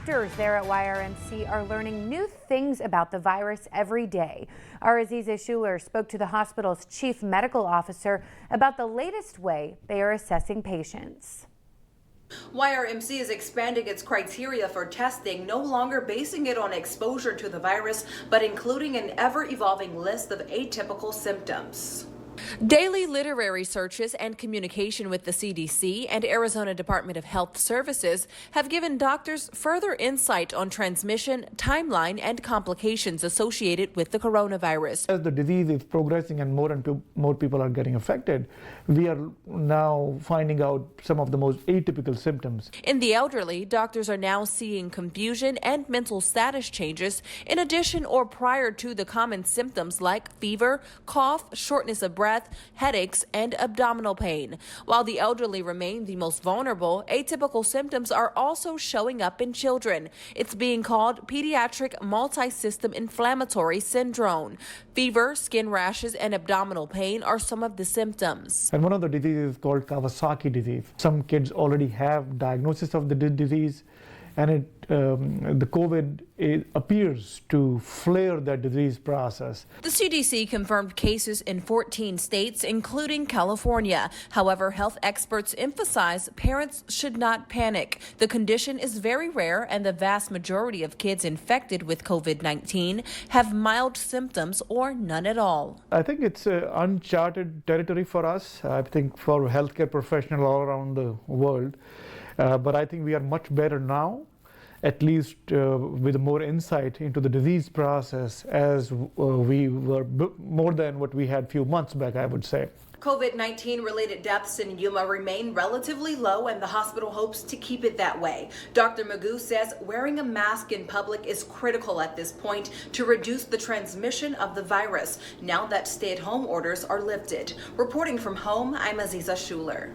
doctors there at YRMC are learning new things about the virus every day. Our Aziza Schuler spoke to the hospital's chief medical officer about the latest way they are assessing patients. YRMC is expanding its criteria for testing, no longer basing it on exposure to the virus, but including an ever-evolving list of atypical symptoms. Daily literary searches and communication with the CDC and Arizona Department of Health Services have given doctors further insight on transmission, timeline, and complications associated with the coronavirus. As the disease is progressing and more people are getting affected, we are now finding out some of the most atypical symptoms. In the elderly, doctors are now seeing confusion and mental status changes in addition or prior to the common symptoms like fever, cough, shortness of breath, headaches, and abdominal pain. While the elderly remain the most vulnerable, atypical symptoms are also showing up in children. It's being called pediatric multi-system inflammatory syndrome. Fever, skin rashes, and abdominal pain are some of the symptoms. And one of the diseases is called Kawasaki disease. Some kids already have diagnosis of the disease, and the COVID appears to flare that disease process. The CDC confirmed cases in 14 states, including California. However, health experts emphasize parents should not panic. The condition is very rare, and the vast majority of kids infected with COVID-19 have mild symptoms or none at all. I think it's uncharted territory for us, I think for healthcare professionals all around the world. But I think we are much better now, at least with more insight into the disease process as we were more than what we had a few months back, I would say. COVID-19 related deaths in Yuma remain relatively low, and the hospital hopes to keep it that way. Dr. Magoo says wearing a mask in public is critical at this point to reduce the transmission of the virus now that stay-at-home orders are lifted. Reporting from home, I'm Aziza Schuler.